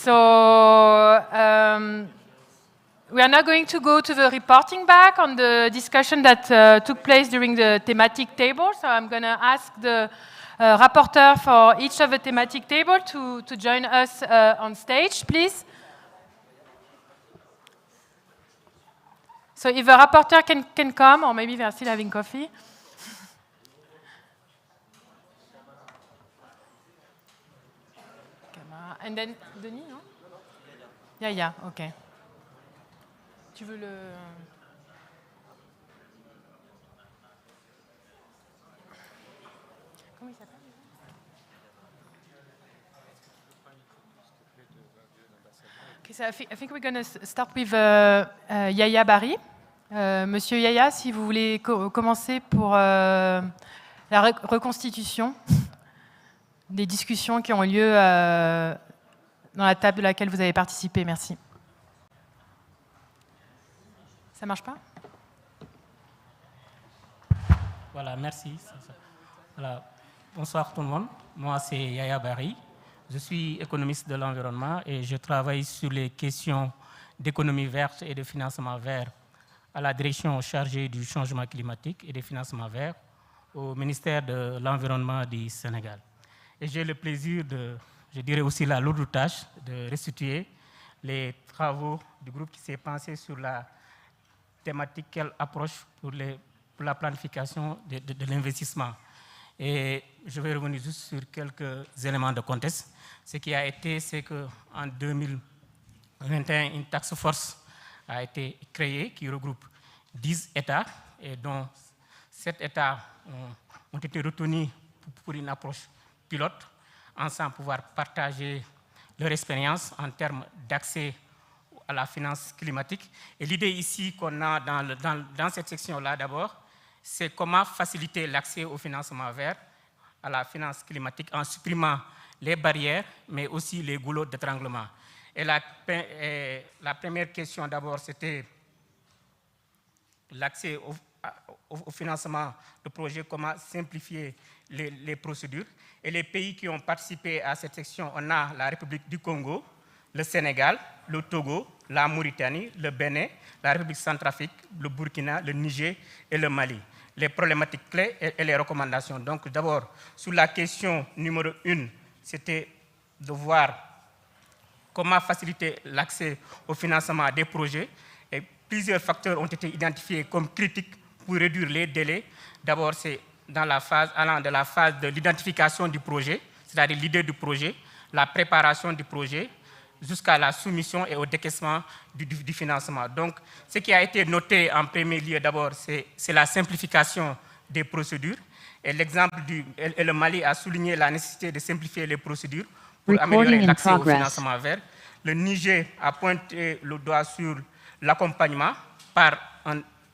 So we are now going to go to the reporting back on the discussion that took place during the thematic table. So I'm going to ask the rapporteur for each of the thematic table to join us on stage, please. So if the rapporteur can come, or maybe they're still having coffee. And then, Denis, non? Yeah, ok. Tu veux le... Comment il s'appelle? Okay, so I think we're going to start with Yaya Barry. Monsieur Yaya, si vous voulez commencer pour la reconstitution des discussions qui ont eu lieu dans la table de laquelle vous avez participé. Merci. Ça marche pas? Voilà, merci. Voilà. Bonsoir tout le monde. Moi, c'est Yaya Barry. Je suis économiste de l'environnement et je travaille sur les questions d'économie verte et de financement vert à la direction chargée du changement climatique et des financements verts au ministère de l'Environnement du Sénégal. Et j'ai le plaisir je dirais aussi la lourde tâche de restituer les travaux du groupe qui s'est pensé sur la thématique quelle approche pour la planification de l'investissement. Et je vais revenir juste sur quelques éléments de contexte. Ce qui a été, c'est qu'en 2021, une task force a été créée qui regroupe 10 États et dont 7 États ont été retenus pour une approche pilote, ensemble pouvoir partager leur expérience en termes d'accès à la finance climatique. Et l'idée ici qu'on a dans cette section-là d'abord, c'est comment faciliter l'accès au financement vert, à la finance climatique, en supprimant les barrières, mais aussi les goulots d'étranglement. Et la première question d'abord, c'était l'accès au financement de projets, comment simplifier les procédures. Et les pays qui ont participé à cette section, on a la République du Congo, le Sénégal, le Togo, la Mauritanie, le Bénin, la République centrafrique, le Burkina, le Niger et le Mali. Les problématiques clés et les recommandations. Donc d'abord, sur la question numéro 1, c'était de voir comment faciliter l'accès au financement des projets. Et plusieurs facteurs ont été identifiés comme critiques pour réduire les délais. D'abord, c'est allant de la phase de l'identification du projet, c'est-à-dire l'idée du projet, la préparation du projet, jusqu'à la soumission et au décaissement du financement. Donc, ce qui a été noté en premier lieu d'abord, c'est la simplification des procédures. Et l'exemple et le Mali a souligné la nécessité de simplifier les procédures pour améliorer l'accès au financement vert. Le Niger a pointé le doigt sur l'accompagnement par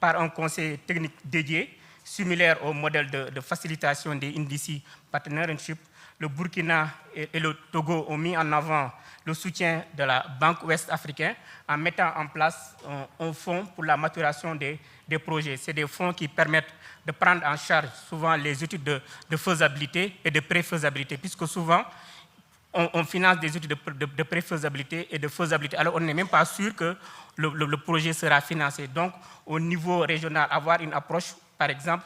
un conseil technique dédié, similaire au modèle de facilitation des NDCs partnership. Le Burkina et le Togo ont mis en avant le soutien de la Banque ouest africaine en mettant en place un fonds pour la maturation des projets. C'est des fonds qui permettent de prendre en charge souvent les études de faisabilité et de préfaisabilité, puisque souvent on finance des études de préfaisabilité et de faisabilité. Alors on n'est même pas sûr que le projet sera financé. Donc au niveau régional, avoir une approche, par exemple,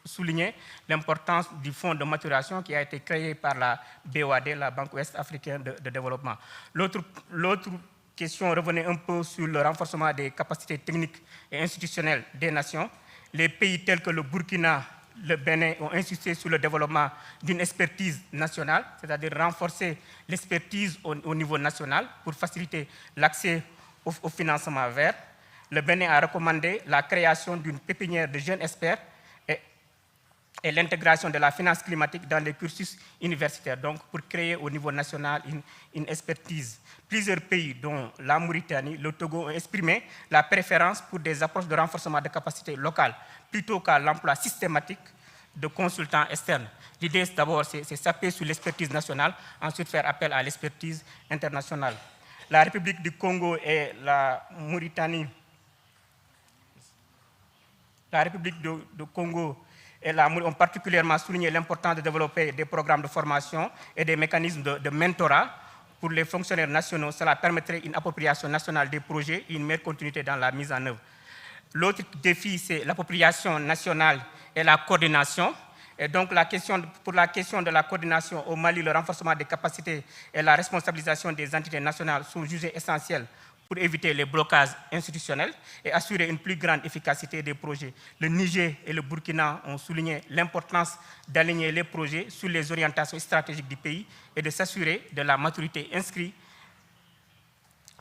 souligner l'importance du fonds de maturation qui a été créé par la BOAD, la Banque ouest africaine de développement. L'autre question revenait un peu sur le renforcement des capacités techniques et institutionnelles des nations. Les pays tels que le Burkina, le Bénin ont insisté sur le développement d'une expertise nationale, c'est-à-dire renforcer l'expertise au niveau national pour faciliter l'accès au financement vert. Le Bénin a recommandé la création d'une pépinière de jeunes experts et l'intégration de la finance climatique dans les cursus universitaires, donc pour créer au niveau national une expertise. Plusieurs pays, dont la Mauritanie, le Togo, ont exprimé la préférence pour des approches de renforcement de capacités locales, plutôt qu'à l'emploi systématique de consultants externes. L'idée, d'abord, c'est s'appuyer sur l'expertise nationale, ensuite faire appel à l'expertise internationale. La République du Congo et la Mauritanie, la République du Congo et ont particulièrement souligné l'importance de développer des programmes de formation et des mécanismes de mentorat Pour les fonctionnaires nationaux, cela permettrait une appropriation nationale des projets et une meilleure continuité dans la mise en œuvre. L'autre défi, c'est l'appropriation nationale et la coordination. Et donc, pour la question de la coordination au Mali, le renforcement des capacités et la responsabilisation des entités nationales sont jugés essentiels pour éviter les blocages institutionnels et assurer une plus grande efficacité des projets. Le Niger et le Burkina ont souligné l'importance d'aligner les projets sur les orientations stratégiques du pays et de s'assurer de la maturité inscrite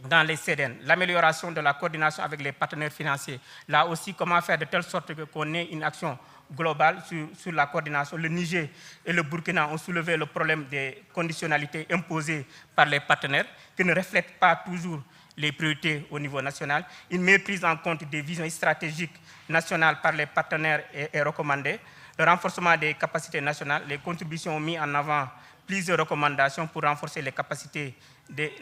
dans les CDN. L'amélioration de la coordination avec les partenaires financiers. Là aussi, comment faire de telle sorte qu'on ait une action globale sur la coordination. Le Niger et le Burkina ont soulevé le problème des conditionnalités imposées par les partenaires qui ne reflètent pas toujours les priorités au niveau national. Une meilleure prise en compte des visions stratégiques nationales par les partenaires est recommandée. Le renforcement des capacités nationales, les contributions ont mis en avant plusieurs recommandations pour renforcer les capacités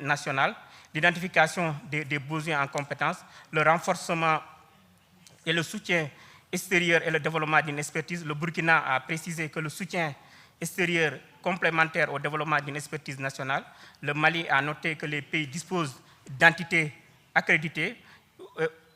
nationales, l'identification des besoins en compétences, le renforcement et le soutien extérieur et le développement d'une expertise. Le Burkina a précisé que le soutien extérieur complémentaire au développement d'une expertise nationale. Le Mali a noté que les pays disposent d'entités accréditées,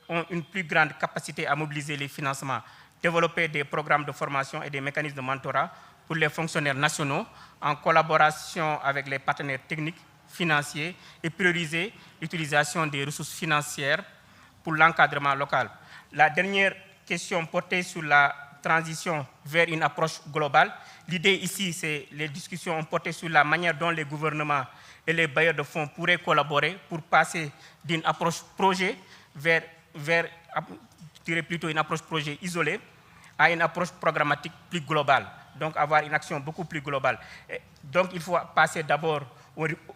ont une plus grande capacité à mobiliser les financements, développer des programmes de formation et des mécanismes de mentorat pour les fonctionnaires nationaux en collaboration avec les partenaires techniques, financiers et prioriser l'utilisation des ressources financières pour l'encadrement local. La dernière question portée sur la transition vers une approche globale. L'idée ici, c'est les discussions ont porté sur la manière dont les gouvernements et les bailleurs de fonds pourraient collaborer pour passer d'une approche projet vers plutôt une approche projet isolée à une approche programmatique plus globale. Donc avoir une action beaucoup plus globale. Donc il faut passer d'abord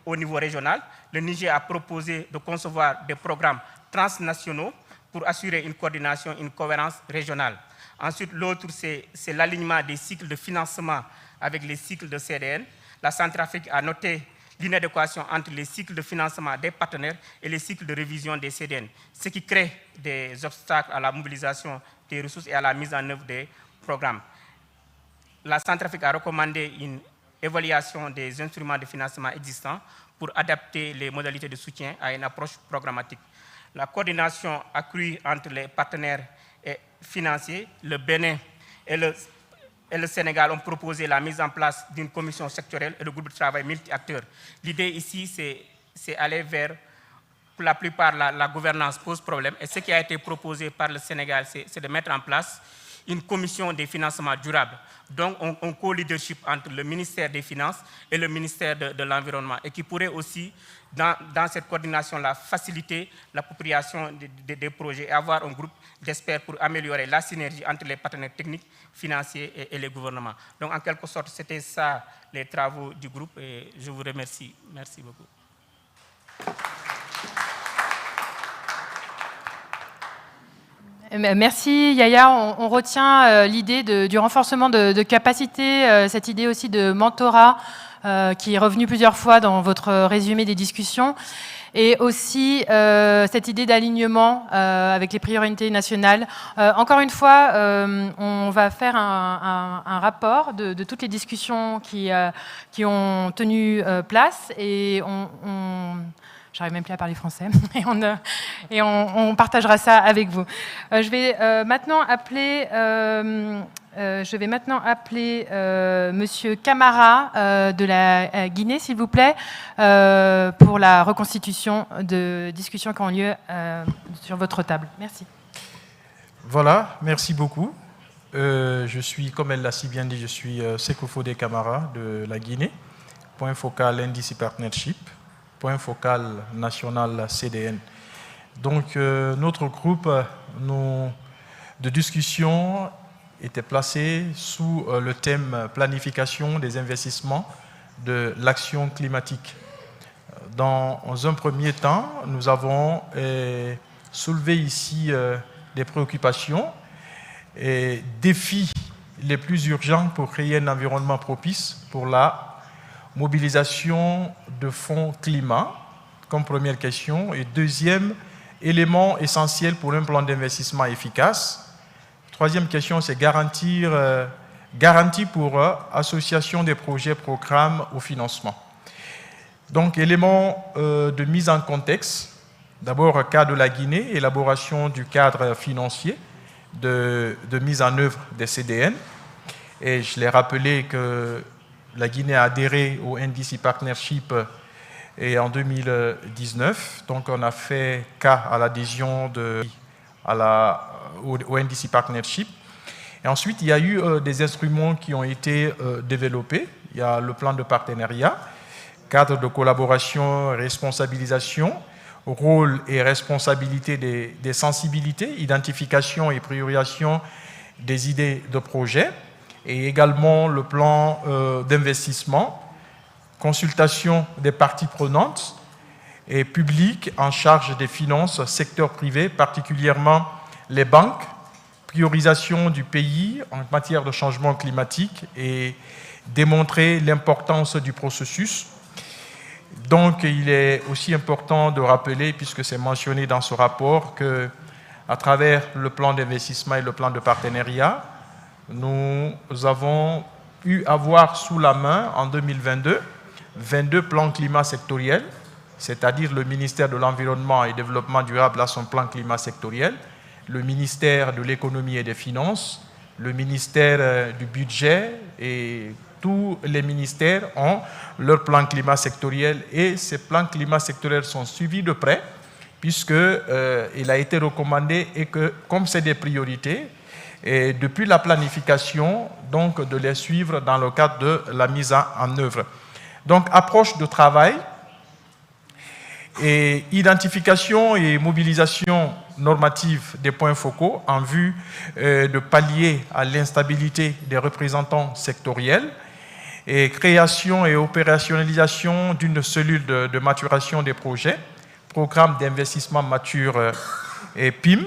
au niveau régional. Le Niger a proposé de concevoir des programmes transnationaux pour assurer une coordination, une cohérence régionale. Ensuite, l'autre, c'est l'alignement des cycles de financement avec les cycles de CDN. La Centrafrique a noté l'inadéquation entre les cycles de financement des partenaires et les cycles de révision des CDN, ce qui crée des obstacles à la mobilisation des ressources et à la mise en œuvre des programmes. La Centrafrique a recommandé une évaluation des instruments de financement existants pour adapter les modalités de soutien à une approche programmatique. La coordination accrue entre les partenaires financiers, le Bénin et le Sénégal ont proposé la mise en place d'une commission sectorielle et de groupe de travail multi-acteurs. L'idée ici, c'est aller vers, pour la plupart, la gouvernance pose problème. Et ce qui a été proposé par le Sénégal, c'est de mettre en place une commission des financements durables. Donc, un co-leadership entre le ministère des Finances et le ministère de l'Environnement et qui pourrait aussi, dans cette coordination-là, faciliter l'appropriation des projets et avoir un groupe d'experts pour améliorer la synergie entre les partenaires techniques, financiers et les gouvernements. Donc, en quelque sorte, c'était ça les travaux du groupe et je vous remercie. Merci beaucoup. Merci Yaya, on retient l'idée du renforcement de capacité, cette idée aussi de mentorat qui est revenue plusieurs fois dans votre résumé des discussions, et aussi cette idée d'alignement avec les priorités nationales. Encore une fois, on va faire un rapport de toutes les discussions qui ont tenu place et j'arrive même plus à parler français. Et on partagera ça avec vous. Je vais maintenant appeler Monsieur Camara de la Guinée, s'il vous plaît, pour la reconstitution de discussions qui ont lieu sur votre table. Merci. Voilà, merci beaucoup. Je suis, comme elle l'a si bien dit, je suis Sékou Fodé Camara de la Guinée, point focal NDC Partnership, point focal national CDN. Donc, notre groupe de discussion était placé sous le thème planification des investissements de l'action climatique. Dans un premier temps, nous avons soulevé ici des préoccupations et défis les plus urgents pour créer un environnement propice pour la mobilisation de fonds climat, comme première question. Et deuxième élément essentiel pour un plan d'investissement efficace. Troisième question, c'est garantie pour association des projets, programmes au financement. Donc, éléments de mise en contexte. D'abord, cas de la Guinée, élaboration du cadre financier de mise en œuvre des CDN. Et je l'ai rappelé que la Guinée a adhéré au NDC Partnership en 2019. Donc, on a fait cas à l'adhésion au NDC Partnership. Et ensuite, il y a eu des instruments qui ont été développés. Il y a le plan de partenariat, cadre de collaboration, responsabilisation, rôle et responsabilité des sensibilités, identification et priorisation des idées de projet, et également le plan d'investissement, consultation des parties prenantes et publiques en charge des finances, secteur privé, particulièrement les banques, priorisation du pays en matière de changement climatique et démontrer l'importance du processus. Donc, il est aussi important de rappeler, puisque c'est mentionné dans ce rapport, qu'à travers le plan d'investissement et le plan de partenariat, nous avons pu avoir sous la main, en 2022, 22 plans climat sectoriels, c'est-à-dire le ministère de l'Environnement et du Développement durable a son plan climat sectoriel, le ministère de l'Économie et des Finances, le ministère du Budget et tous les ministères ont leur plan climat sectoriel et ces plans climat sectoriels sont suivis de près puisqu'il a été recommandé et que, comme c'est des priorités, et depuis la planification, donc de les suivre dans le cadre de la mise en œuvre. Donc, approche de travail et identification et mobilisation normative des points focaux en vue de pallier à l'instabilité des représentants sectoriels et création et opérationnalisation d'une cellule de maturation des projets, programme d'investissement mature et PIM.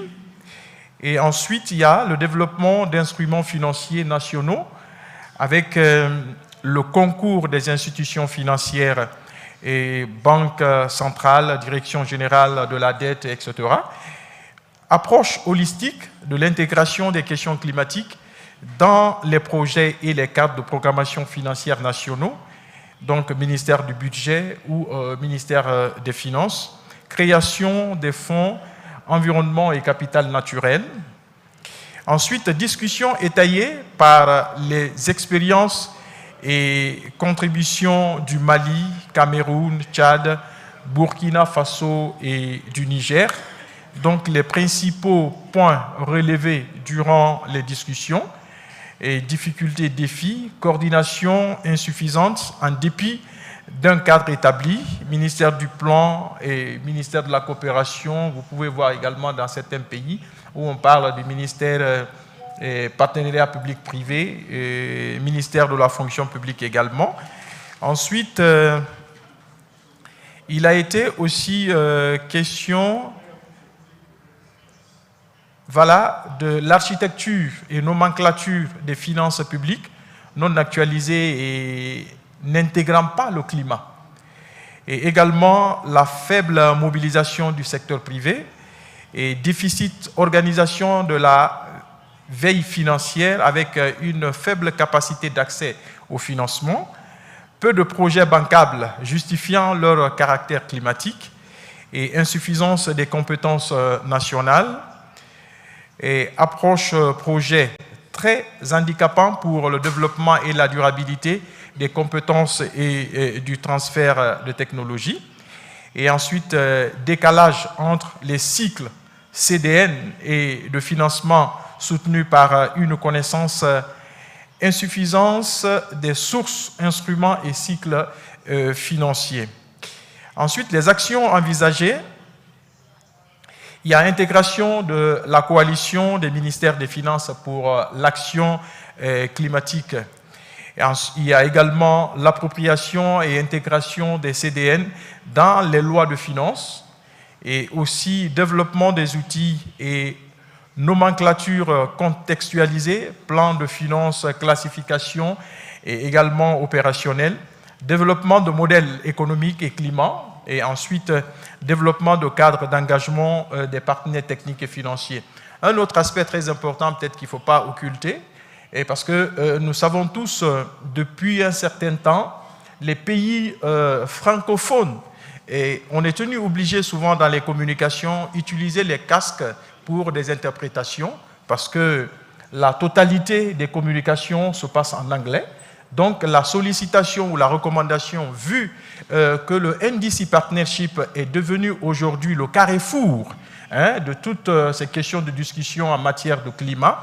Et ensuite, il y a le développement d'instruments financiers nationaux avec le concours des institutions financières et banque centrale, direction générale de la dette, etc. Approche holistique de l'intégration des questions climatiques dans les projets et les cadres de programmation financière nationaux, donc ministère du Budget ou ministère des Finances, création des fonds environnement et capital naturel. Ensuite, discussion étayée par les expériences et contributions du Mali, Cameroun, Tchad, Burkina Faso et du Niger. Donc, les principaux points relevés durant les discussions et difficultés, défis, coordination insuffisante en dépit d'un cadre établi, ministère du Plan et ministère de la Coopération. Vous pouvez voir également dans certains pays où on parle du ministère partenariat public-privé, et ministère de la fonction publique également. Ensuite, il a été aussi question de l'architecture et nomenclature des finances publiques non actualisées et n'intégrant pas le climat. Et également la faible mobilisation du secteur privé et déficit organisation de la veille financière avec une faible capacité d'accès au financement, peu de projets bancables justifiant leur caractère climatique et insuffisance des compétences nationales et approche projet très handicapant pour le développement et la durabilité des compétences et du transfert de technologie. Et ensuite, décalage entre les cycles CDN et de financement soutenus par une connaissance insuffisance des sources, instruments et cycles financiers. Ensuite, les actions envisagées. Il y a intégration de la coalition des ministères des Finances pour l'action climatique. Il y a également l'appropriation et intégration des CDN dans les lois de finances et aussi développement des outils et nomenclature contextualisée, plan de finances, classification et également opérationnel, développement de modèles économiques et climat et ensuite développement de cadres d'engagement des partenaires techniques et financiers. Un autre aspect très important peut-être qu'il ne faut pas occulter, et parce que nous savons tous depuis un certain temps les pays francophones. Et on est obligé souvent dans les communications d'utiliser les casques pour des interprétations parce que la totalité des communications se passe en anglais. Donc la sollicitation ou la recommandation, vu que le NDC Partnership est devenu aujourd'hui le carrefour de toutes ces questions de discussion en matière de climat,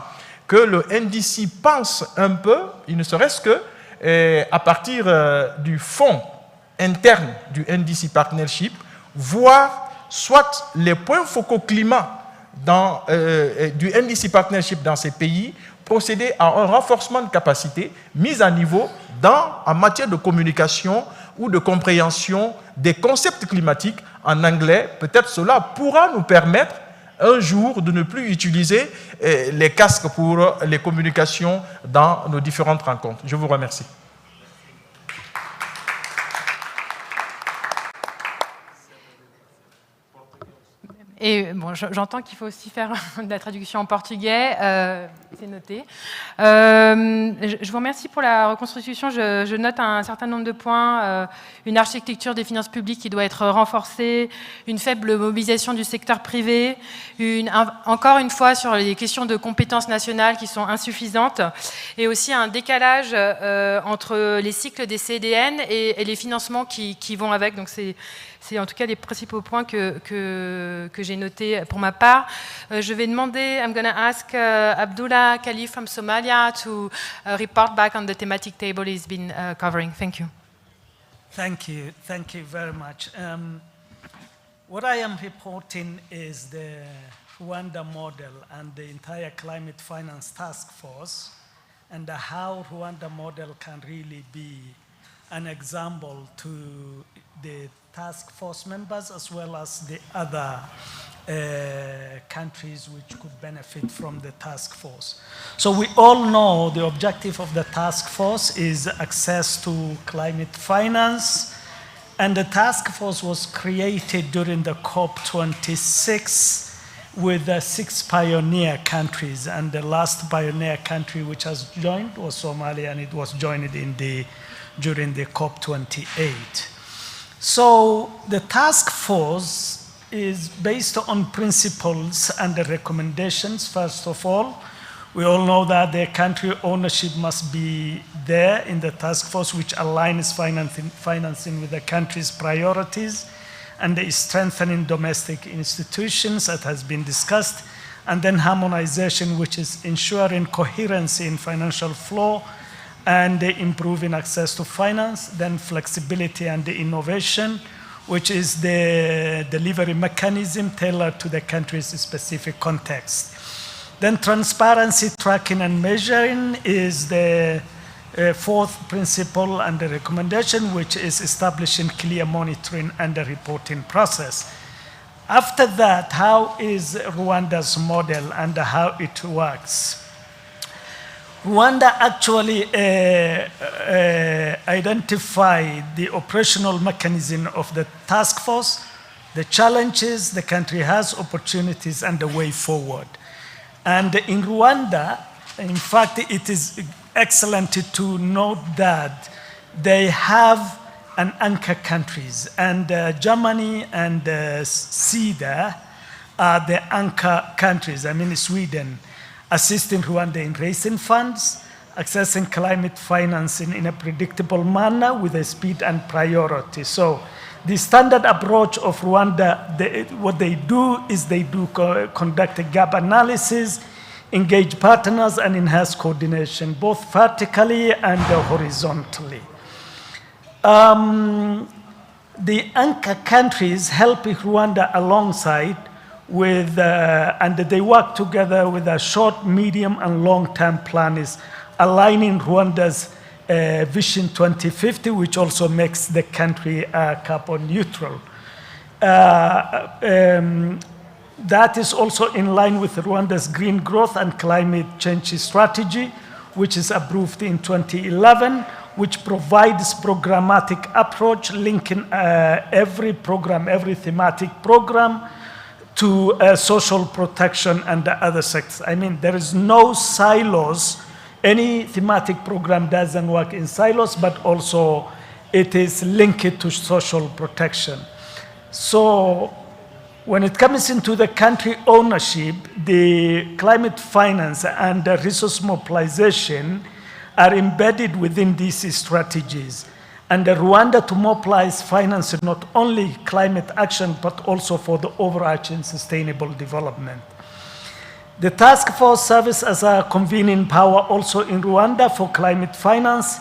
que le NDC pense un peu, il ne serait-ce que à partir du fonds interne du NDC Partnership, voir soit les points focaux climat du NDC Partnership dans ces pays, procéder à un renforcement de capacité, mise à niveau en matière de communication ou de compréhension des concepts climatiques en anglais. Peut-être cela pourra nous permettre un jour de ne plus utiliser les casques pour les communications dans nos différentes rencontres. Je vous remercie. Et bon, j'entends qu'il faut aussi faire de la traduction en portugais, c'est noté. Je vous remercie pour la reconstitution. Je note un certain nombre de points. Une architecture des finances publiques qui doit être renforcée, une faible mobilisation du secteur privé, encore une fois sur les questions de compétences nationales qui sont insuffisantes, et aussi un décalage entre les cycles des CDN et les financements qui vont avec. Donc c'est en tout cas les principaux points que j'ai notés pour ma part. Je vais demander, I'm going to ask Abdullah Khalif from Somalia to report back on the thematic table he's been covering. Thank you. Thank you very much. What I am reporting is the Rwanda model and the entire climate finance task force, and how Rwanda model can really be an example to the task force members as well as the other countries which could benefit from the task force. So we all know the objective of the task force is access to climate finance, and the task force was created during the COP26 with 6 pioneer countries, and the last pioneer country which has joined was Somalia, and it was joined during the COP28. So the task force is based on principles and the recommendations. First of all, we all know that the country ownership must be there in the task force, which aligns financing with the country's priorities, and is strengthening domestic institutions, that has been discussed, and then harmonization, which is ensuring coherency in financial flow and improving access to finance, then flexibility and the innovation, which is the delivery mechanism tailored to the country's specific context. Then transparency, tracking and measuring is the fourth principle and the recommendation, which is establishing clear monitoring and the reporting process. After that, how is Rwanda's model and how it works? Rwanda actually identified the operational mechanism of the task force, the challenges the country has, opportunities, and the way forward. And in Rwanda, in fact, it is excellent to note that they have an anchor countries, and Germany and CEDA are the anchor countries. I mean, Sweden, assisting Rwanda in raising funds, accessing climate financing in a predictable manner with a speed and priority. So the standard approach of Rwanda, what they do is they do conduct a gap analysis, engage partners, and enhance coordination, both vertically and horizontally. The anchor countries help Rwanda alongside with, and they work together with a short, medium, and long-term plans, aligning Rwanda's Vision 2050, which also makes the country carbon neutral. That is also in line with Rwanda's green growth and climate change strategy, which is approved in 2011, which provides programmatic approach linking every program, every thematic program to social protection and the other sectors. I mean, there is no silos. Any thematic program doesn't work in silos, but also it is linked to social protection. So when it comes into the country ownership, the climate finance and the resource mobilization are embedded within these strategies. And Rwanda to mobilize finance not only climate action, but also for the overarching sustainable development. The task force serves as a convening power also in Rwanda for climate finance,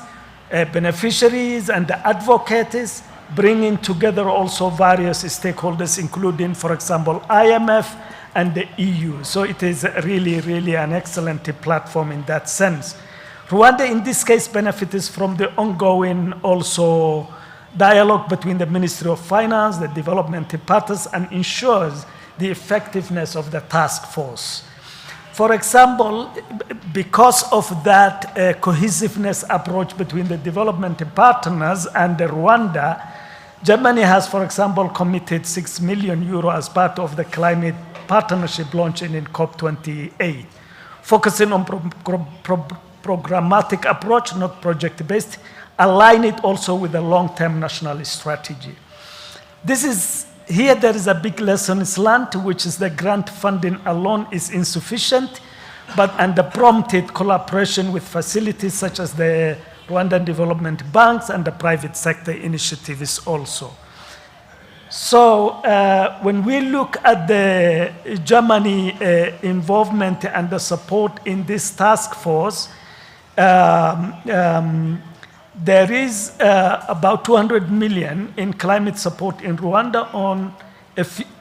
beneficiaries and advocates, bringing together also various stakeholders, including, for example, IMF and the EU. So it is really, really an excellent platform in that sense. Rwanda, in this case, benefits from the ongoing also dialogue between the Ministry of Finance, the development partners, and ensures the effectiveness of the task force. For example, because of that cohesiveness approach between the development partners and Rwanda, Germany has, for example, committed 6 million euro as part of the climate partnership launching in COP28, focusing on programmatic approach, not project-based, align it also with the long-term national strategy. Here there is a big lesson learned, which is the grant funding alone is insufficient, and the prompted collaboration with facilities such as the Rwandan Development Banks and the private sector initiatives also. So when we look at the Germany involvement and the support in this task force, there is about 200 million in climate support in Rwanda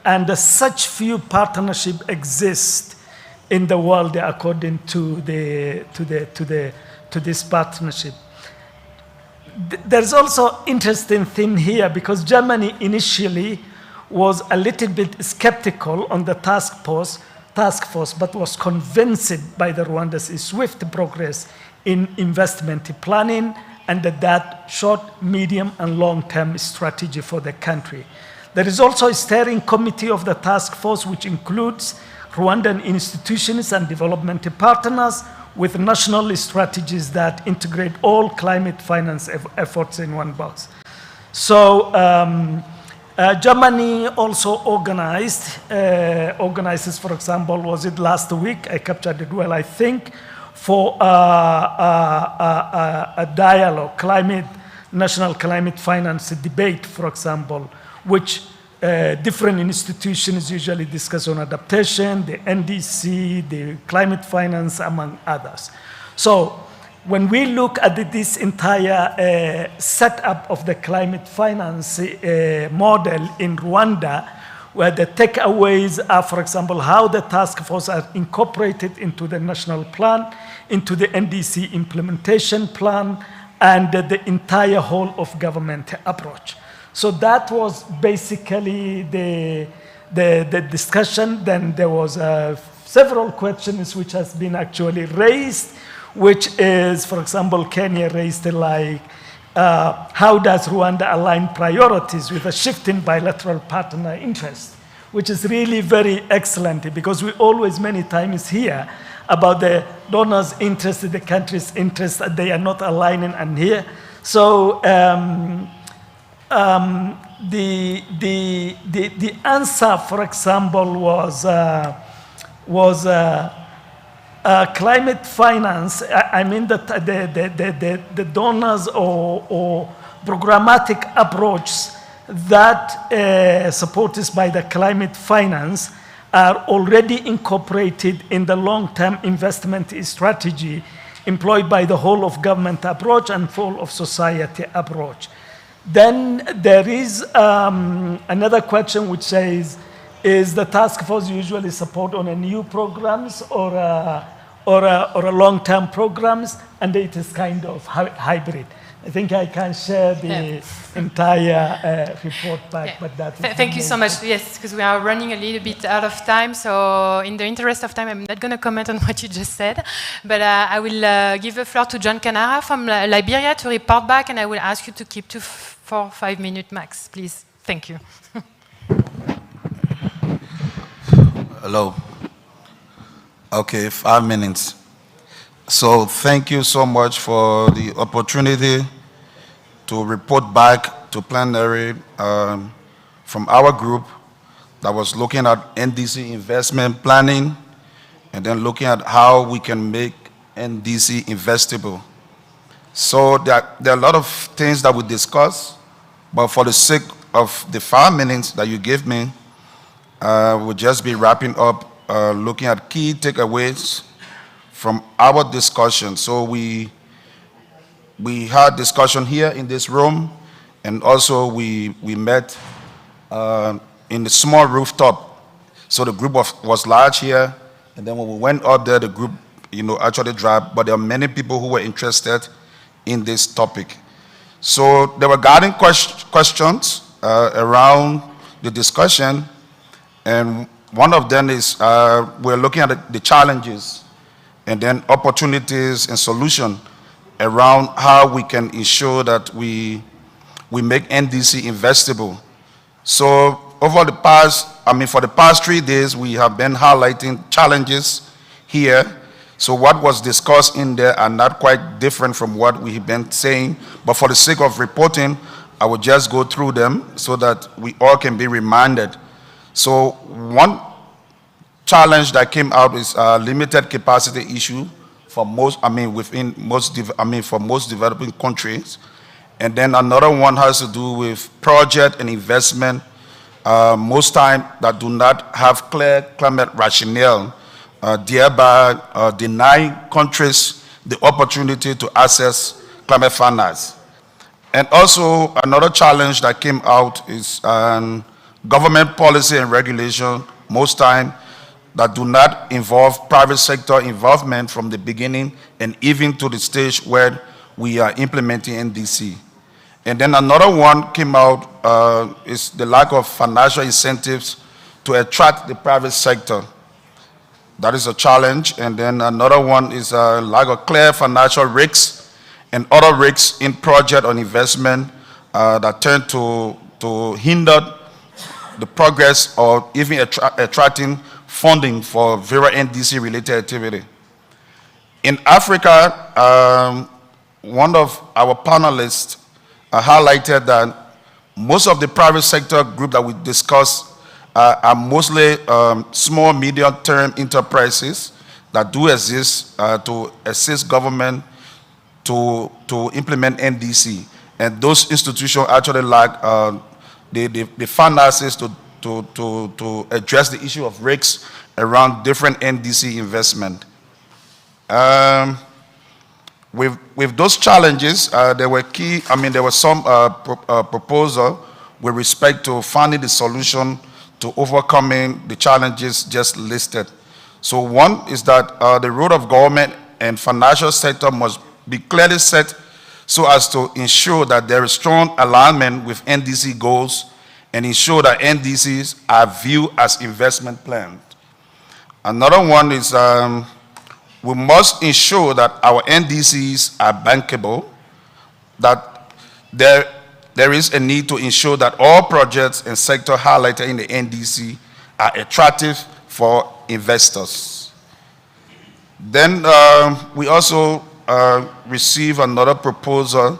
and such few partnerships exist in the world according to this partnership. There's also interesting thing here because Germany initially was a little bit skeptical on the task force, but was convinced by the Rwanda's swift progress in investment planning and that short, medium, and long-term strategy for the country. There is also a steering committee of the task force, which includes Rwandan institutions and development partners with national strategies that integrate all climate finance efforts in one box. So Germany also organizes, for example, was it last week? I captured it well, I think, for a dialogue, national climate finance debate, for example, which different institutions usually discuss on adaptation, the NDC, the climate finance, among others. So when we look at this entire setup of the climate finance model in Rwanda, where the takeaways are, for example, how the task force are incorporated into the national plan, into the NDC implementation plan, and the entire whole of government approach. So that was basically the discussion. Then there was several questions which has been actually raised, which is, for example, Kenya raised like, how does Rwanda align priorities with a shift in bilateral partner interest, which is really very excellent because we always many times hear about the donors' interest, the country's interest, they are not aligning and here. So the answer, for example, was climate finance. I mean that the donors or programmatic approach that supported by the climate finance are already incorporated in the long-term investment strategy employed by the whole of government approach and whole of society approach. Then there is another question which says, is the task force usually support on a new programs or a long-term programs? And it is kind of hybrid. I think I can share the entire report back, but that is Thank you so much. Yes, because we are running a little bit out of time. So in the interest of time, I'm not going to comment on what you just said, but I will give the floor to John Canara from Liberia to report back, and I will ask you to keep to 4 or 5 minutes max, please. Thank you. Hello. Okay, 5 minutes. So thank you so much for the opportunity to report back to plenary from our group that was looking at NDC investment planning and then looking at how we can make NDC investable. So there are a lot of things that we discuss, but for the sake of the 5 minutes that you gave me, we'll just be wrapping up, looking at key takeaways from our discussion. So we had discussion here in this room, and also we met in the small rooftop. So the group was large here, and then when we went up there, the group, actually dropped, but there are many people who were interested in this topic. So there were guiding questions around the discussion, and one of them is we're looking at the challenges and then opportunities and solutions around how we can ensure that we make NDC investable. So over the past, for the past 3 days, we have been highlighting challenges here. So what was discussed in there are not quite different from what we've been saying, but for the sake of reporting, I will just go through them so that we all can be reminded. So one challenge that came out is a limited capacity issue for most, for most developing countries. And then another one has to do with project and investment, most time that do not have clear climate rationale, thereby denying countries the opportunity to access climate finance. And also another challenge that came out is government policy and regulation, most time that do not involve private sector involvement from the beginning and even to the stage where we are implementing NDC. And then another one came out is the lack of financial incentives to attract the private sector. That is a challenge. And then another one is a lack of clear financial risks and other risks in project or investment that tend to hinder the progress or even attracting funding for various NDC related activity. In Africa, one of our panelists highlighted that most of the private sector group that we discussed are mostly small, medium-term enterprises that do exist to assist government to implement NDC. And those institutions actually lack the finances to address the issue of risks around different NDC investment. With those challenges, there were some proposal with respect to finding the solution to overcoming the challenges just listed. So one is that the role of government and financial sector must be clearly set so as to ensure that there is strong alignment with NDC goals and ensure that NDCs are viewed as investment plans. Another one is we must ensure that our NDCs are bankable, that there is a need to ensure that all projects and sector highlighted in the NDC are attractive for investors. Then we also receive another proposal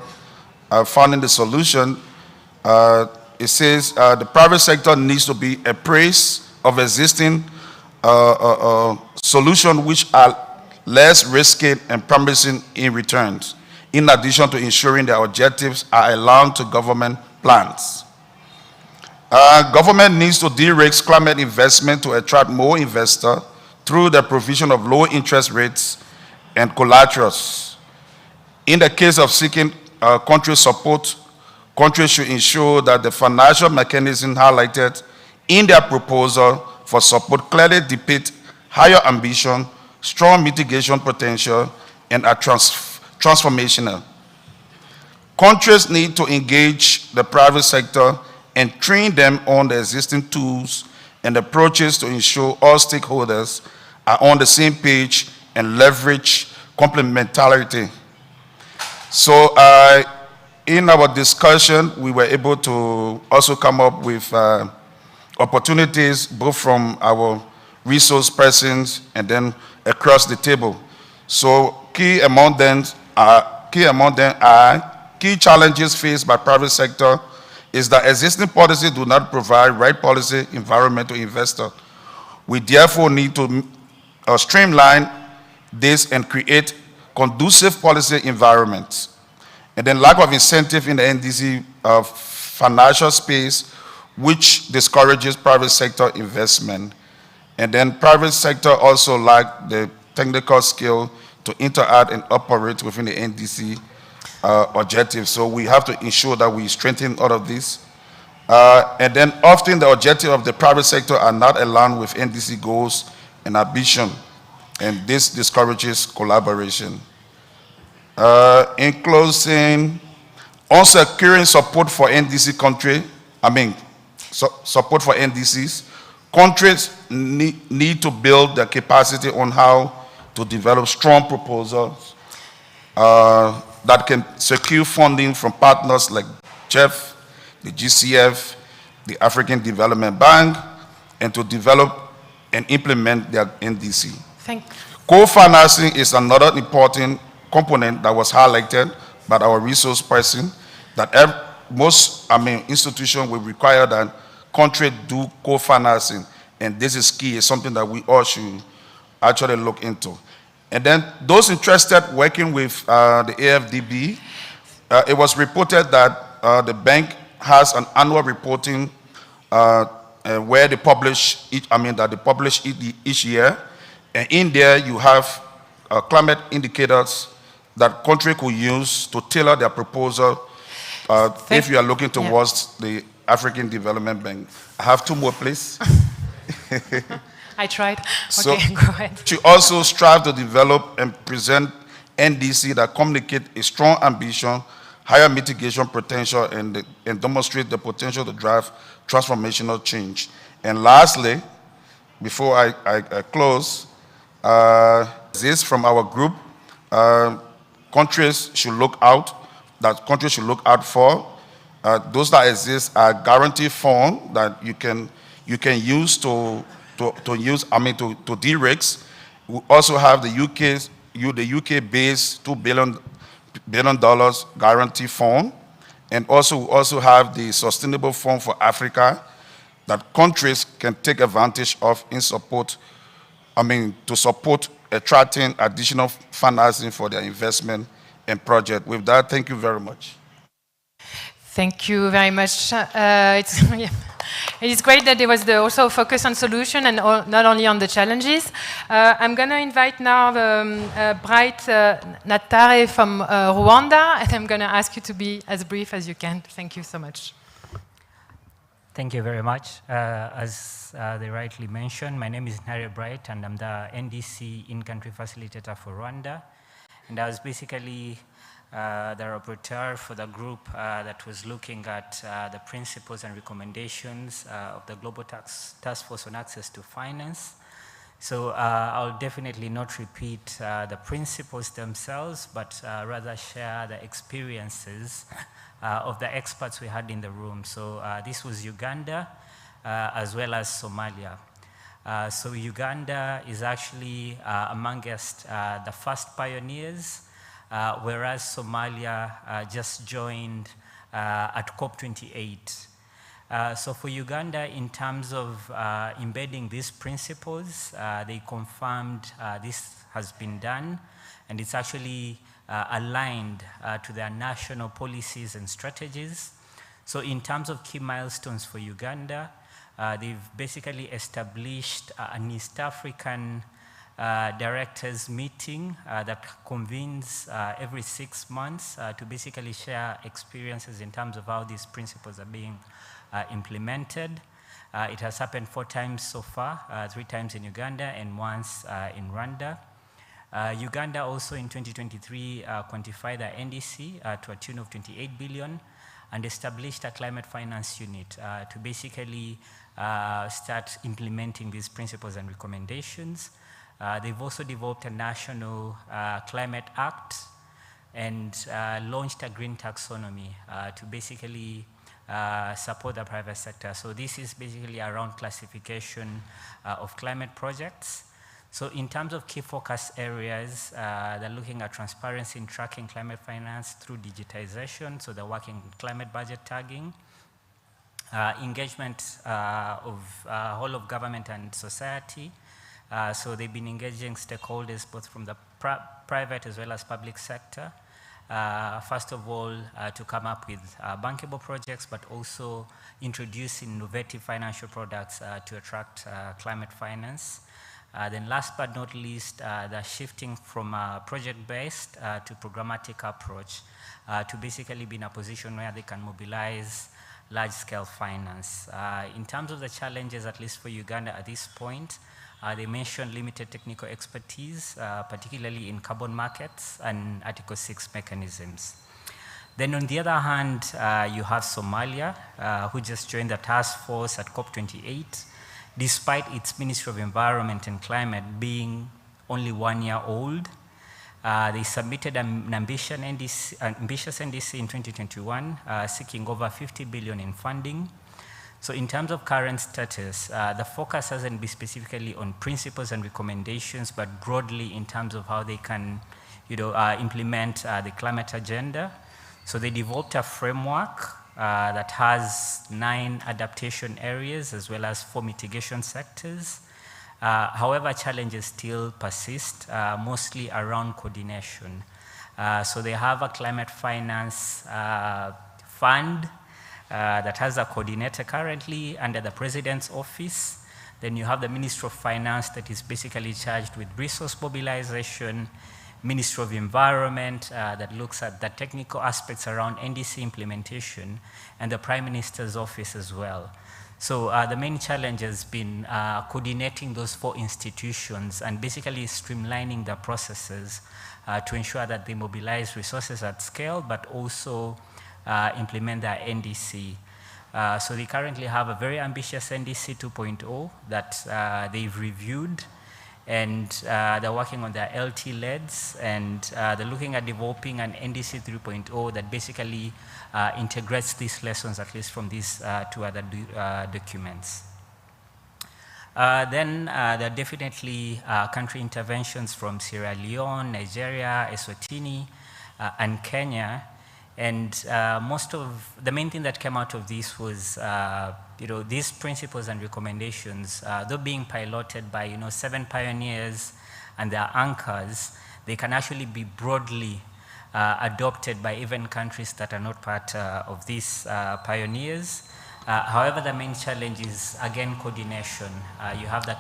finding the solution. It says the private sector needs to be appraised of existing solutions which are less risky and promising in returns, in addition to ensuring their objectives are aligned to government plans. Government needs to de-risk climate investment to attract more investors through the provision of low interest rates and collaterals. In the case of seeking country support, countries should ensure that the financial mechanism highlighted in their proposal for support clearly depict higher ambition, strong mitigation potential, and are transformational. Countries need to engage the private sector and train them on the existing tools and approaches to ensure all stakeholders are on the same page and leverage complementarity. So in our discussion, we were able to also come up with opportunities both from our resource persons and then across the table. So key among them are key challenges faced by private sector is that existing policies do not provide right policy environment to investors. We therefore need to streamline this and create conducive policy environments. And then lack of incentive in the NDC financial space, which discourages private sector investment. And then private sector also lack the technical skill to interact and operate within the NDC objectives. So we have to ensure that we strengthen all of this. And then often the objectives of the private sector are not aligned with NDC goals and ambition, and this discourages collaboration. In closing, on securing support for NDC support for NDCs, countries need to build their capacity on how to develop strong proposals that can secure funding from partners like JEF, the GCF, the African Development Bank, and to develop and implement their NDC. Co-financing is another important component that was highlighted by our resource person, that most institutions will require that countries do co-financing, and this is key. It's something that we all should actually look into. And then those interested working with the AFDB, it was reported that the bank has an annual reporting where they publish each year, and in there you have climate indicators that country could use to tailor their proposal if you are looking towards the African Development Bank. I have two more, please. I tried. So okay, go ahead. To also strive to develop and present NDC that communicate a strong ambition, higher mitigation potential, and demonstrate the potential to drive transformational change. And lastly, before I close, this from our group, countries should look out for. Those that exist are guarantee fund that you can use to de-risk. We also have the UK-based $2 billion guarantee fund, and we also have the Sustainable Fund for Africa that countries can take advantage of in support. To support attracting additional financing for their investment and project. With that, thank you very much. Thank you very much. It's great that there was also a focus on solution and not only on the challenges. I'm going to invite now Bright Natare from Rwanda, and I'm going to ask you to be as brief as you can. Thank you so much. Thank you very much. As they rightly mentioned, my name is Ntare Bright, and I'm the NDC in-country facilitator for Rwanda. And I was basically the rapporteur for the group that was looking at the principles and recommendations of the Global Task Force on Access to Finance. So I'll definitely not repeat the principles themselves, but rather share the experiences of the experts we had in the room. So this was Uganda as well as Somalia. So Uganda is actually amongst the first pioneers, whereas Somalia just joined at COP28. So for Uganda, in terms of embedding these principles, they confirmed this has been done, and it's actually aligned to their national policies and strategies. So in terms of key milestones for Uganda, they've basically established an East African directors meeting that convenes every 6 months to basically share experiences in terms of how these principles are being implemented. It has happened 4 times so far, 3 times in Uganda and once in Rwanda. Uganda also in 2023 quantified the NDC to a tune of 28 billion and established a climate finance unit to basically start implementing these principles and recommendations. They've also developed a national climate act and launched a green taxonomy to basically support the private sector. So this is basically around classification of climate projects. So in terms of key focus areas, they're looking at transparency in tracking climate finance through digitization, so they're working with climate budget tagging, engagement of whole of government and society. So they've been engaging stakeholders both from the private as well as public sector. First of all, to come up with bankable projects, but also introduce innovative financial products to attract climate finance. Then last but not least, they're shifting from a project-based to programmatic approach to basically be in a position where they can mobilize large-scale finance. In terms of the challenges, at least for Uganda at this point, they mentioned limited technical expertise, particularly in carbon markets and Article 6 mechanisms. Then on the other hand, you have Somalia, who just joined the task force at COP28, despite its Ministry of Environment and Climate being only 1 year old. They submitted an ambitious NDC in 2021, seeking over 50 billion in funding. So in terms of current status, the focus hasn't been specifically on principles and recommendations, but broadly in terms of how they can implement the climate agenda. So they developed a framework that has 9 adaptation areas as well as 4 mitigation sectors. However, challenges still persist, mostly around coordination. So they have a climate finance fund that has a coordinator currently under the President's office. Then you have the Ministry of Finance that is basically charged with resource mobilization, Ministry of Environment that looks at the technical aspects around NDC implementation, and the Prime Minister's office as well. So the main challenge has been coordinating those 4 institutions and basically streamlining the processes to ensure that they mobilize resources at scale, but also implement their NDC. So they currently have a very ambitious NDC 2.0 that they've reviewed, and they're working on their LT LEDs, and they're looking at developing an NDC 3.0 that basically integrates these lessons, at least from these 2 other documents. Then there are definitely country interventions from Sierra Leone, Nigeria, Eswatini, and Kenya. And most of the main thing that came out of this was, these principles and recommendations, though being piloted by, 7 pioneers and their anchors, they can actually be broadly adopted by even countries that are not part of these pioneers. However, the main challenge is, again, coordination. You have the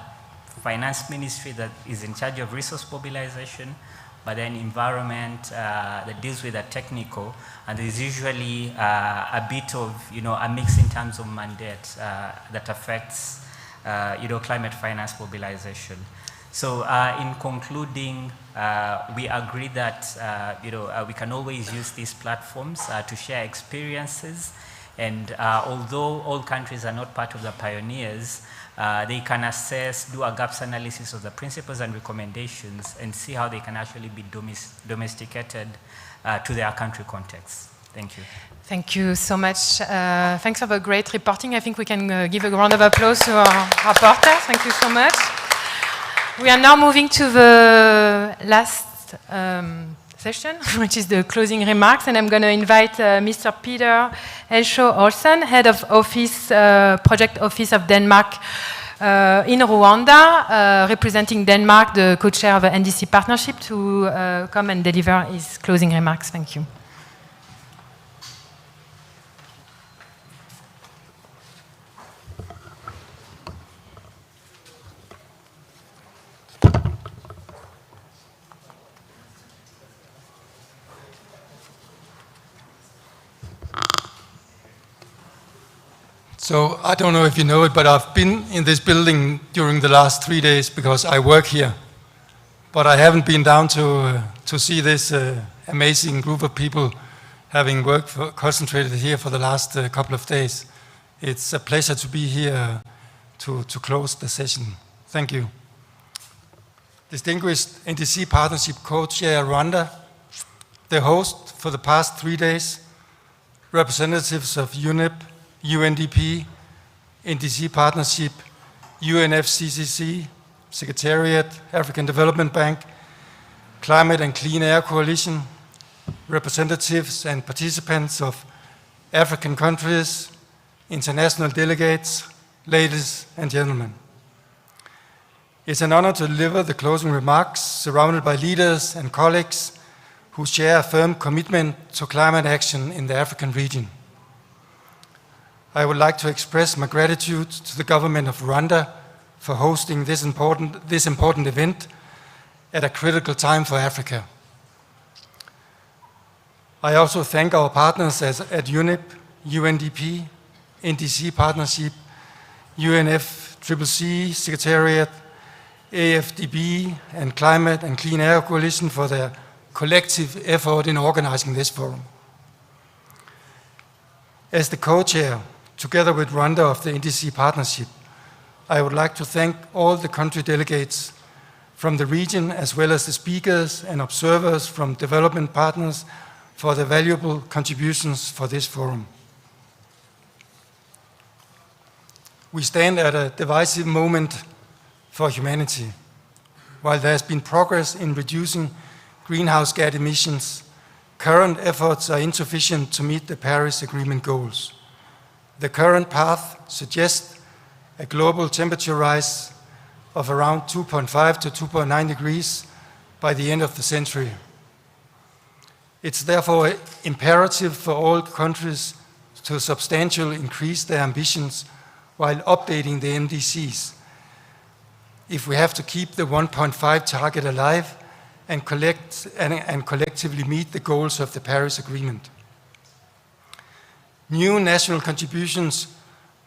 finance ministry that is in charge of resource mobilization, but then environment that deals with the technical, and there's usually a bit of, a mix in terms of mandate that affects, climate finance mobilization. So in concluding, we agree that, we can always use these platforms to share experiences, and although all countries are not part of the pioneers, they can assess, do a gaps analysis of the principles and recommendations, and see how they can actually be domesticated to their country context. Thank you. Thank you so much. Thanks for the great reporting. I think we can give a round of applause to our reporter. Thank you so much. We are now moving to the last session, which is the closing remarks, and I'm going to invite Mr. Peter Elshaw Olsen, Head of Office, Project Office of Denmark in Rwanda, representing Denmark, the co-chair of the NDC partnership, to come and deliver his closing remarks. Thank you. So I don't know if you know it, but I've been in this building during the last 3 days because I work here. But I haven't been down to see this amazing group of people having concentrated here for the last couple of days. It's a pleasure to be here to close the session. Thank you. Distinguished NDC Partnership Co-Chair Rwanda, the host for the past 3 days, representatives of UNEP, UNDP, NDC Partnership, UNFCCC, Secretariat, African Development Bank, Climate and Clean Air Coalition, representatives and participants of African countries, international delegates, ladies and gentlemen. It's an honor to deliver the closing remarks surrounded by leaders and colleagues who share a firm commitment to climate action in the African region. I would like to express my gratitude to the government of Rwanda for hosting this important event at a critical time for Africa. I also thank our partners at UNEP, UNDP, NDC Partnership, UNFCCC Secretariat, AFDB, and Climate and Clean Air Coalition for their collective effort in organizing this forum. As the co-chair, together with Rwanda, of the NDC Partnership, I would like to thank all the country delegates from the region, as well as the speakers and observers from development partners for their valuable contributions for this forum. We stand at a divisive moment for humanity. While there has been progress in reducing greenhouse gas emissions, current efforts are insufficient to meet the Paris Agreement goals. The current path suggests a global temperature rise of around 2.5 to 2.9 degrees by the end of the century. It's therefore imperative for all countries to substantially increase their ambitions while updating the NDCs if we have to keep the 1.5 target alive and collectively meet the goals of the Paris Agreement. New national contributions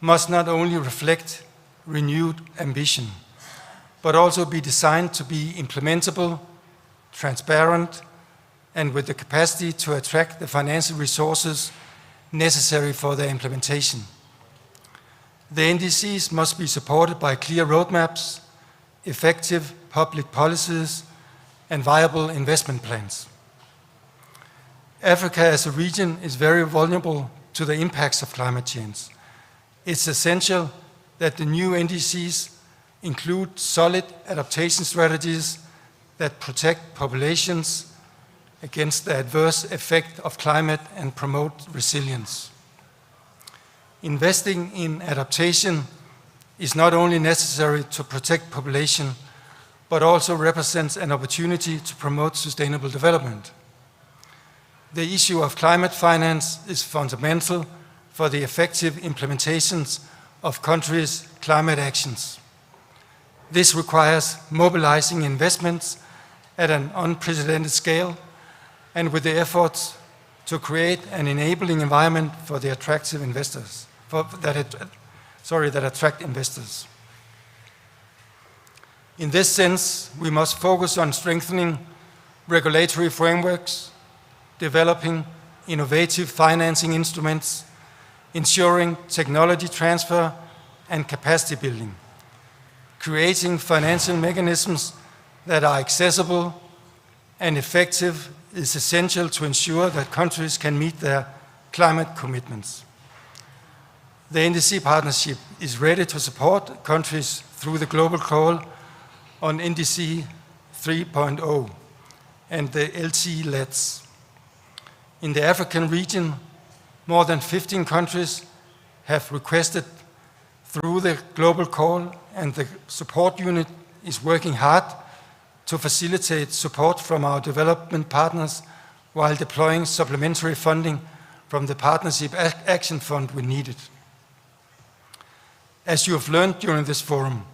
must not only reflect renewed ambition, but also be designed to be implementable, transparent, and with the capacity to attract the financial resources necessary for their implementation. The NDCs must be supported by clear roadmaps, effective public policies, and viable investment plans. Africa as a region is very vulnerable to the impacts of climate change. It's essential that the new NDCs include solid adaptation strategies that protect populations against the adverse effect of climate and promote resilience. Investing in adaptation is not only necessary to protect population, but also represents an opportunity to promote sustainable development. The issue of climate finance is fundamental for the effective implementations of countries' climate actions. This requires mobilizing investments at an unprecedented scale and with the efforts to create an enabling environment for the attractive investors, that attract investors. In this sense, we must focus on strengthening regulatory frameworks, developing innovative financing instruments, ensuring technology transfer and capacity building. Creating financial mechanisms that are accessible and effective is essential to ensure that countries can meet their climate commitments. The NDC Partnership is ready to support countries through the global call on NDC 3.0 and the LT-LEDs. In the African region, more than 15 countries have requested through the global call, and the support unit is working hard to facilitate support from our development partners while deploying supplementary funding from the Partnership Action Fund when needed. As you have learned during this forum,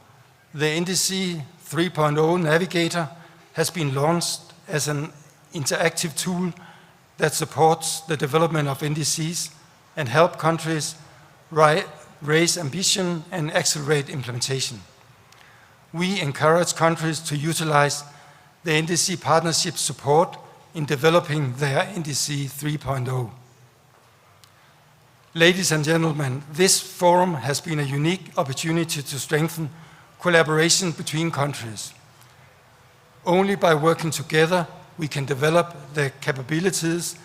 the NDC 3.0 Navigator has been launched as an interactive tool that supports the development of NDCs and help countries raise ambition and accelerate implementation. We encourage countries to utilize the NDC Partnership support in developing their NDC 3.0. Ladies and gentlemen, this forum has been a unique opportunity to strengthen collaboration between countries. Only by working together, we can develop the capabilities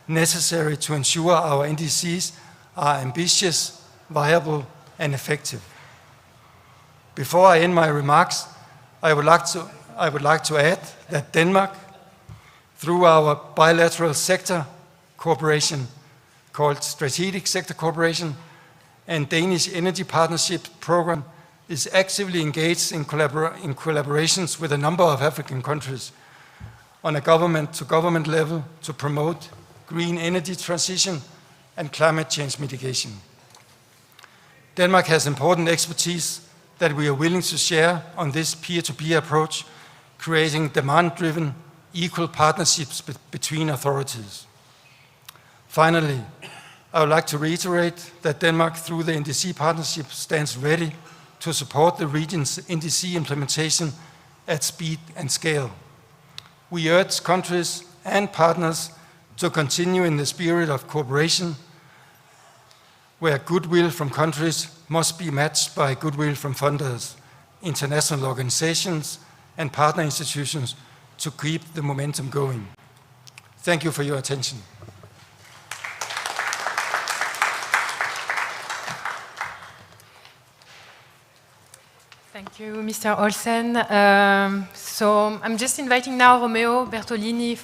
necessary to ensure our NDCs are ambitious, viable, and effective. Before I end my remarks, I would like to add that Denmark, through our bilateral sector cooperation called Strategic Sector Cooperation and Danish Energy Partnership Program, is actively engaged in collaborations with a number of African countries on a government-to-government level to promote green energy transition and climate change mitigation. Denmark has important expertise that we are willing to share on this peer-to-peer approach, creating demand-driven, equal partnerships between authorities. Finally, I would like to reiterate that Denmark, through the NDC partnership, stands ready to support the region's NDC implementation at speed and scale. We urge countries and partners to continue in the spirit of cooperation, where goodwill from countries must be matched by goodwill from funders, international organizations, and partner institutions to keep the momentum going. Thank you for your attention. Thank you, Mr. Olsen. So I'm just inviting now Romeo Bertolini,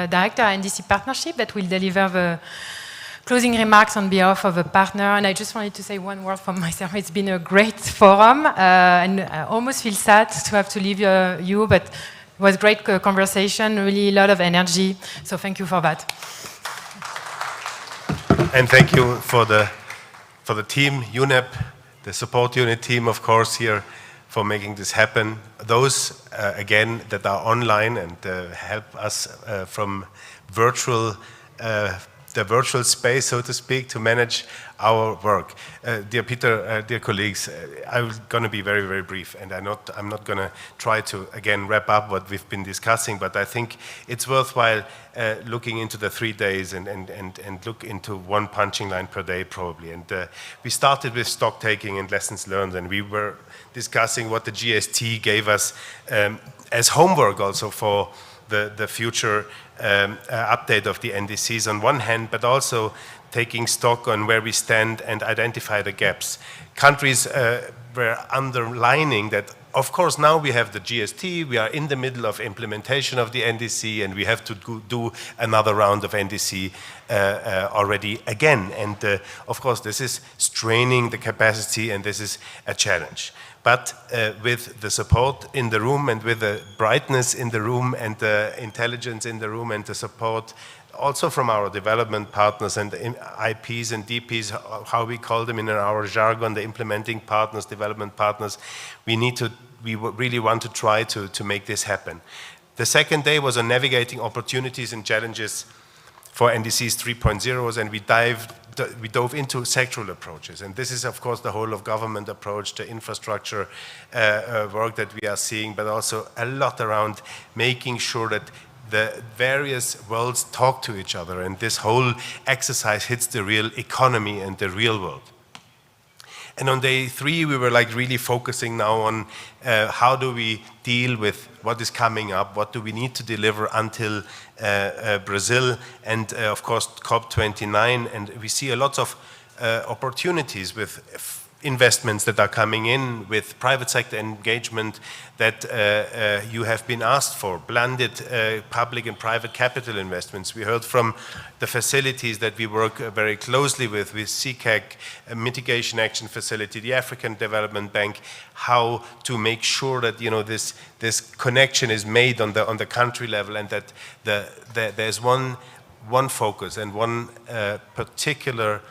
Director at NDC Partnership, that will deliver the closing remarks on behalf of a partner. And I just wanted to say one word from myself. It's been a great forum, and I almost feel sad to have to leave you, but it was great conversation, really a lot of energy. So thank you for that. And thank you for the team, UNEP, the support unit team, of course, here, for making this happen. Those, again, that are online and help us from the virtual space, so to speak, to manage our work. Dear Peter, dear colleagues, I'm going to be very, very brief, and I'm not going to try to, again, wrap up what we've been discussing, but I think it's worthwhile looking into the 3 days and look into one punching line per day, probably. And we started with stock taking and lessons learned, and we were discussing what the GST gave us as homework also for the future update of the NDCs on one hand, but also taking stock on where we stand and identify the gaps. Countries were underlining that, of course, now we have the GST, we are in the middle of implementation of the NDC, and we have to do another round of NDC already again. And of course, this is straining the capacity, and this is a challenge. But with the support in the room, and with the brightness in the room, and the intelligence in the room, and the support also from our development partners and IPs and DPs, how we call them in our jargon, the implementing partners, development partners, we really want to try to make this happen. The second day was on navigating opportunities and challenges for NDCs 3.0, and we dove into sectoral approaches. And this is, of course, the whole of government approach to infrastructure work that we are seeing, but also a lot around making sure that the various worlds talk to each other, and this whole exercise hits the real economy and the real world. And on day 3, we were really focusing now on how do we deal with what is coming up, what do we need to deliver until Brazil, and of course COP29, and we see a lot of opportunities with investments that are coming in, with private sector engagement that you have been asked for, blended public and private capital investments. We heard from the facilities that we work very closely with CCAC, Mitigation Action Facility, the African Development Bank, how to make sure that this connection is made on the country level, and that there's one focus and one particular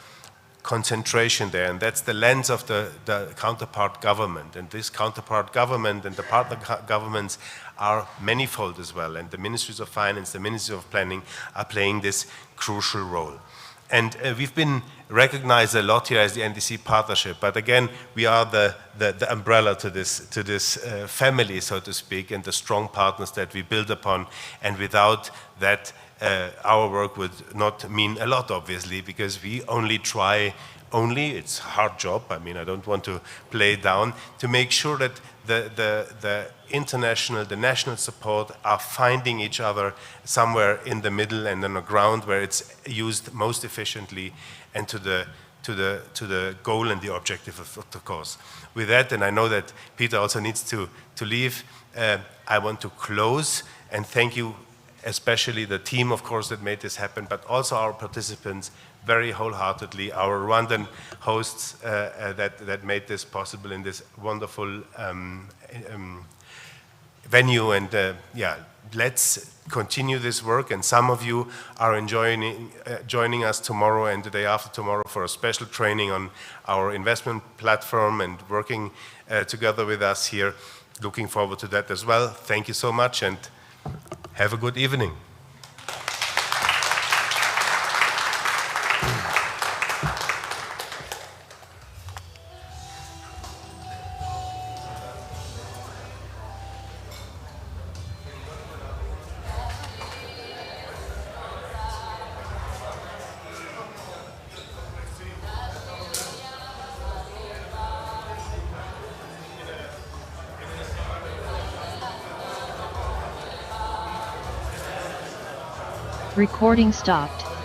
concentration there, and that's the lens of the counterpart government. And this counterpart government and the partner governments are manifold as well, and the ministries of finance, the ministries of planning are playing this crucial role. And we've been recognized a lot here as the NDC partnership, but again, we are the umbrella to this family, so to speak, and the strong partners that we build upon. And without that, our work would not mean a lot, obviously, because we only try, it's a hard job, I don't want to play it down, to make sure that the international, the national support are finding each other somewhere in the middle and on the ground where it's used most efficiently, and to to the goal and the objective of the course. With that, and I know that Peter also needs to leave, I want to close and thank you, especially the team, of course, that made this happen, but also our participants very wholeheartedly, our Rwandan hosts that made this possible in this wonderful venue. And yeah, let's continue this work. And some of you are joining us tomorrow and the day after tomorrow for a special training on our investment platform and working together with us here. Looking forward to that as well. Thank you so much and have a good evening. Recording stopped.